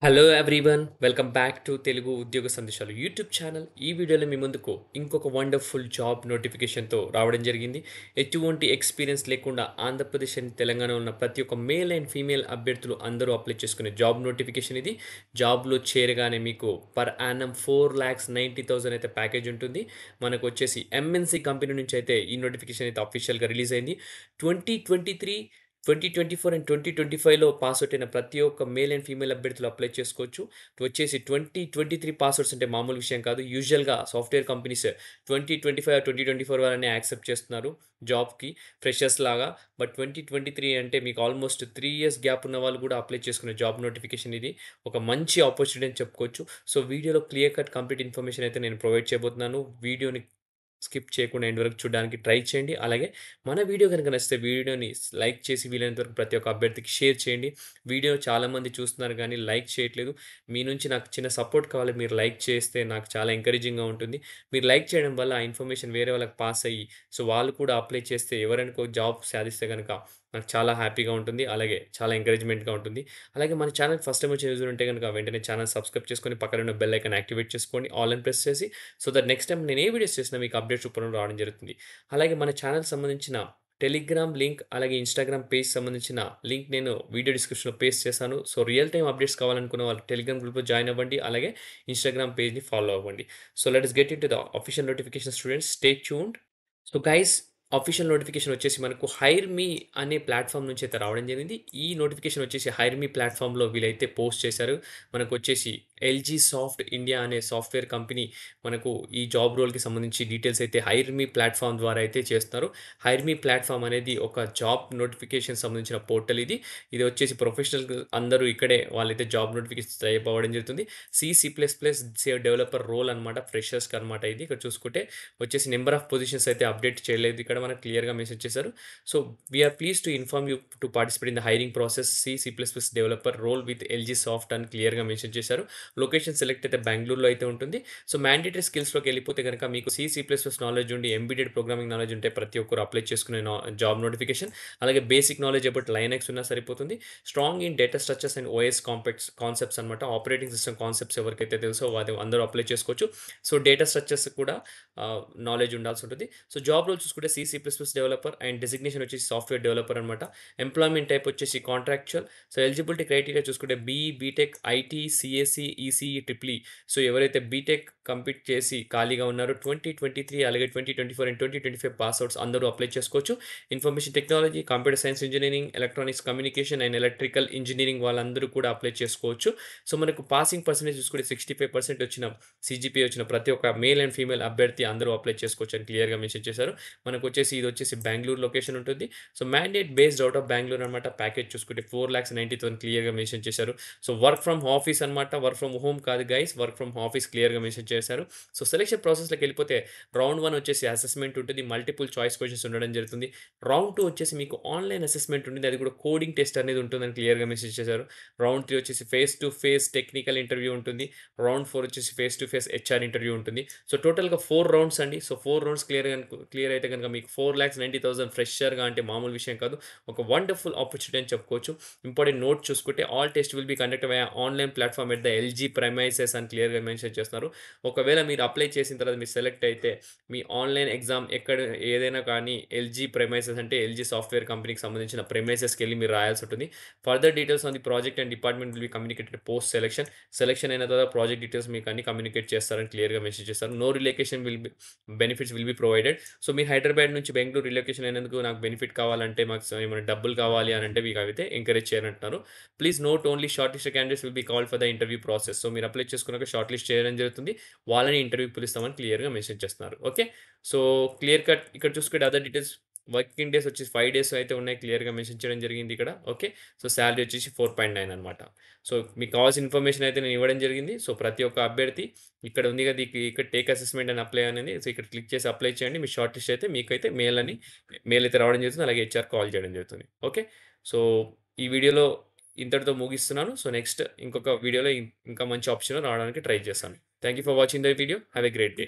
Hello everyone welcome back to Telugu ఉద్యోగ సందేశాలు YouTube channel. ఈ వీడియోలో మీ ముందుకు ఇంకొక వండర్ఫుల్ జాబ్ నోటిఫికేషన్తో రావడం జరిగింది. ఎటువంటి ఎక్స్పీరియన్స్ లేకుండా ఆంధ్రప్రదేశ్ అండ్ తెలంగాణ ఉన్న ప్రతి ఒక్క మేల్ అండ్ ఫీమేల్ అభ్యర్థులు అందరూ అప్లై చేసుకునే జాబ్ నోటిఫికేషన్ ఇది. జాబ్లో చేరగానే మీకు పర్ యానం 4,90,000 అయితే ప్యాకేజ్ ఉంటుంది. మనకు వచ్చేసి ఎంఎన్సి కంపెనీ నుంచి అయితే ఈ నోటిఫికేషన్ అయితే అఫీషియల్గా రిలీజ్ అయింది. 2023 2024 అండ్ 2025లో పాస్ అవుట్ అయిన ప్రతి ఒక్క మేల్ అండ్ ఫీమేల్ అభ్యర్థులు అప్లై చేసుకోవచ్చు. వచ్చేసి 2023 పాస్ అవుట్స్ అంటే మామూలు విషయం కాదు. యూజువల్‌గా సాఫ్ట్‌వేర్ కంపెనీస్ 2025 2024 వాళ్ళనే యాక్సెప్ట్ చేస్తున్నారు జాబ్‌కి ఫ్రెషర్స్ లాగా. బట్ 2023 అంటే మీకు ఆల్మోస్ట్ 3 ఇయర్స్ గ్యాప్ ఉన్న వాళ్ళు కూడా అప్లై చేసుకునే జాబ్ నోటిఫికేషన్ ఇది. ఒక మంచి ఆపర్చునిటీ అని చెప్పుకోవచ్చు. సో, వీడియోలో క్లియర్ కట్ కంప్లీట్ ఇన్ఫర్మేషన్ అయితే నేను ప్రొవైడ్ చేయబోతున్నాను. వీడియోని స్కిప్ చేయకుండా ఎండ్ వరకు చూడడానికి ట్రై చేయండి. అలాగే మన వీడియో గనుక నచ్చితే వీడియోని లైక్ చేసి వీలైనంత వరకు ప్రతి ఒక్క అభ్యర్థికి షేర్ చేయండి. వీడియో చాలామంది చూస్తున్నారు గానీ లైక్ చేయట్లేదు. మీ నుంచి నాకు చిన్న సపోర్ట్ కావాలి. మీరు లైక్ చేస్తే నాకు చాలా ఎంకరేజింగ్‌గా ఉంటుంది. మీరు లైక్ చేయడం వల్ల ఆ ఇన్ఫర్మేషన్ వేరే వాళ్ళకి పాస్ అయ్యి, సో, వాళ్ళు కూడా అప్లై చేస్తే ఎవరైనా జాబ్ సాధిస్తే గనక నాకు చాలా హ్యాపీగా ఉంటుంది. అలాగే చాలా ఎంకరేజ్‌మెంట్‌గా ఉంటుంది. అలాగే మన ఛానల్ ఫస్ట్ టైమ్ వచ్చే యూజర్ ఉంటే గనక వెంటనే ఛానల్ సబ్స్క్రైబ్ చేసుకొని పక్కన ఉన్న బెల్ ఐకాన్ యాక్టివేట్ చేసుకోండి. ఆల్ అని ప్రెస్ చేసి సో దట్ నెక్స్ట్ టైమ్ నేను ఏ వీడియోస్ చేసినా మీకు అప్డేట్స్ రూపంలో రావడం జరుగుతుంది. అలాగే మన ఛానెల్‌కి సంబంధించిన టెలిగ్రామ్ లింక్, అలాగే ఇన్‌స్టాగ్రామ్ పేజ్ సంబంధించిన లింక్ నేను వీడియో డిస్క్రిప్షన్‌లో పేస్ట్ చేశాను. సో, రియల్ టైమ్ అప్డేట్స్ కావాలనుకున్న వాళ్ళు టెలిగ్రామ్ గ్రూప్‌లో జాయిన్ అవ్వండి. అలాగే ఇన్‌స్టాగ్రామ్ పేజ్‌ని ఫాలో అవ్వండి. So, let us get into the official notification students. Stay tuned. So guys, official notification వచ్చేసి మనకు హైర్ మీ అనే ప్లాట్‌ఫార్మ్ నుంచి అయితే రావడం జరిగింది. ఈ నోటిఫికేషన్ వచ్చేసి హైర్ మీ ప్లాట్‌ఫార్మ్‌లో వీళ్ళైతే పోస్ట్ చేశారు. మనకొచ్చేసి ఎల్‌జీ సాఫ్ట్ ఇండియా అనే సాఫ్ట్‌వేర్ కంపెనీ మనకు ఈ జాబ్ రోల్‌కి సంబంధించి డీటెయిల్స్ అయితే హైర్ మీ ప్లాట్‌ఫార్మ్ ద్వారా అయితే చేస్తున్నారు. హైర్ మీ ప్లాట్‌ఫార్మ్ అనేది ఒక జాబ్ నోటిఫికేషన్ సంబంధించిన పోర్టల్ ఇది. ఇది వచ్చేసి ప్రొఫెషనల్ అందరూ ఇక్కడే వాళ్ళైతే జాబ్ నోటిఫికేషన్ టైప్ అవ్వడం జరుగుతుంది. C plus plus developer role అనమాట. ఫ్రెషర్స్‌కి అనమాట ఇది. ఇక్కడ చూసుకుంటే వచ్చేసి నంబర్ ఆఫ్ పొజిషన్స్ అయితే అప్డేట్ చేయలేదు. ఇక్కడ మనకు క్లియర్‌గా మెన్షన్ చేశారు. So, we are pleased to inform you to participate in the hiring process C developer role with LG soft అని క్లియర్‌గా మెన్షన్ చేశారు. లొకేషన్ సెలెక్ట్ అయితే బెంగుళూరులో అయితే ఉంటుంది. సో, మ్యాండేటరీ స్కిల్స్‌లోకి వెళ్ళిపోతే గనక మీకు సి నాలెడ్జ్ ఉండి, ఎంబెడెడ్ ప్రోగ్రామింగ్ నాలెడ్జ్ ఉంటే ప్రతి ఒక్కరు అప్లై చేసుకునే జాబ్ నోటిఫికేషన్. అలాగే బేసిక్ నాలెడ్జ్ అబౌట్ లైనక్స్ ఉన్నా సరిపోతుంది. Strong in data structures and OS concepts అనమాట. ఆపరేటింగ్ సిస్టమ్ కాన్సెప్ట్స్ ఎవరికైతే తెలుసో అది అందరూ అప్లై చేసుకోవచ్చు. సో, డేటా స్ట్రక్చర్స్ కూడా నాలెడ్జ్ ఉండాల్సుంటది. సో, జాబ్ రోల్ చూసుకుంటే డెవలపర్ అండ్ డెసిగ్నేషన్ వచ్చేసి సాఫ్ట్‌వేర్ డెవలపర్ అనమాట. ఎంప్లాయ్‌మెంట్ టైప్ వచ్చేసి కాంట్రాక్చువల్. సో, ఎలిజిబిలిటీ క్రైటీరియా చూసుకుంటే BE, BTech, IT, CSE, ECE, triple E. So, ఎవరైతే బీటెక్ కంప్లీట్ చేసి ఖాళీగా ఉన్నారో 2023 అలాగే 2024 అండ్ 2025 పాస్ ఔట్స్ అందరూ అప్లై చేసుకోవచ్చు. Information technology, computer science engineering, electronics communication and electrical engineering వాళ్ళందరూ కూడా అప్లై చేసుకోవచ్చు. సో, మనకు పాసింగ్ పర్సెంటేజ్ చూసుకుంటే 65% వచ్చిన సీజీపీఏ వచ్చిన ప్రతి ఒక్క మేల్ అండ్ ఫీమేల్ అభ్యర్థి అందరూ అప్లై చేసుకోవచ్చని క్లియర్‌గా మెన్షన్ చేశారు. మనకొచ్చేసి ఇదొచ్చేసి బెంగుళూరు లొకేషన్ ఉంటుంది. So, mandate based out of Bengaluru అనమాట. ప్యాకేజ్ చూసుకుంటే 4,90,000 క్లియర్‌గా మెన్షన్ చేశారు. సో, వర్క్ ఫ్రమ్ ఆఫీస్ అనమాట. వర్క్ ఫ్రమ్ హోమ్ కాదు గైస్. వర్క్ ఫ్రమ్ ఆఫీస్ క్లియర్‌గా మెన్షన్ చేశారు. సో, సెలక్షన్ ప్రాసెస్‌లోకెళ్ళిపోతే రౌండ్ 1 వచ్చేసి అసెస్మెంట్ ఉంటుంది. మల్టిపుల్ చాయిస్ క్వెషన్స్ ఉండడం జరుగుతుంది. రౌండ్ 2 వచ్చేసి మీకు ఆన్‌లైన్ అసెస్మెంట్ ఉంటుంది. అది కూడా కోడింగ్ టెస్ట్ అనేది ఉంటుందని క్లియర్‌గా మెన్షన్ చేశారు. రౌండ్ 3 వచ్చేసి face to face technical interview ఉంటుంది. రౌండ్ 4 వచ్చేసి face to face HR interview ఉంటుంది. సో, టోటల్‌గా 4 రౌండ్స్ అండి. సో, 4 రౌండ్స్ క్లియర్ అయితే గనుక మీకు 4,90,000 ఫ్రెషర్‌గా అంటే మామూలు విషయం కాదు. ఒక వండర్‌ఫుల్ ఆపర్చునిటీ అని చెప్పుకోవచ్చు. ఇంపార్టెంట్ నోట్ చూసుకుంటే all test will be conducted via online platform at the LG premises అని క్లియర్‌గా మెన్షన్ చేస్తున్నారు. ఒకవేళ మీరు అప్లై చేసిన తర్వాత మీరు సెలెక్ట్ అయితే మీ ఆన్‌లైన్ ఎగ్జామ్ ఎక్కడ ఏదైనా కానీ ఎల్‌జీ ప్రెమైసెస్ అంటే ఎల్‌జీ సాఫ్ట్‌వేర్ కంపెనీకి సంబంధించిన ప్రెమైసెస్‌కెళ్ళి మీరు రాయాల్సి ఉంటుంది. Further details on the project and department will be communicated post selection. Selection అయిన తర్వాత ప్రాజెక్ట్ డీటెయిల్స్ మీకు అన్ని కమ్యూనికేట్ చేస్తారని క్లియర్‌గా మెన్షన్ చేశారు. No relocation benefits will be provided. So, మీరు హైదరాబాద్ నుంచి బెంగుళూరు రిలోకేషన్ అయినందుకు నాకు బెనిఫిట్ కావాలంటే మాకు ఏమైనా డబ్బులు కావాలి అనంటే మీకు అవైతే ఎంకరేజ్ చేయనంటున్నారు. Please note only short listed candidates will be called for the interview process. So, మీరు అప్లై చేసుకున్నాక షార్ట్ లిస్ట్ చేయడం జరుగుతుంది. వాళ్ళని ఇంటర్వ్యూకి పిలుస్తామని క్లియర్‌గా మెన్షన్ చేస్తున్నారు. ఓకే. సో, క్లియర్ కట్ ఇక్కడ చూసుకుంటే అదర్ డీటెయిల్స్ వర్కింగ్ డేస్ వచ్చేసి 5 డేస్ అయితే ఉన్నాయి. క్లియర్‌గా మెన్షన్ చేయడం జరిగింది ఇక్కడ. ఓకే. సో, సాలరీ వచ్చేసి 4.9 అనమాట. సో, మీకు కావాల్సిన ఇన్ఫర్మేషన్ అయితే నేను ఇవ్వడం జరిగింది. సో, ప్రతి ఒక్క అభ్యర్థి ఇక్కడ ఉంది కదా! ఇక్కడ టేక్ అసెస్మెంట్ అండ్ అప్లై అనేది. సో, ఇక్కడ క్లిక్ చేసి అప్లై చేయండి. మీ షార్ట్ లిస్ట్ అయితే మీకైతే మెయిల్ అయితే రావడం జరుగుతుంది. అలాగే హెచ్ఆర్ కాల్ చేయడం జరుగుతుంది. ఓకే. సో, ఈ వీడియోలో ఇంతటితో ముగిస్తున్నాను. సో, నెక్స్ట్ ఇంకొక వీడియోలో ఇంకా మంచి ఆప్షన్ రావడానికి ట్రై చేస్తాను. Thank you for watching the video. Have a great day.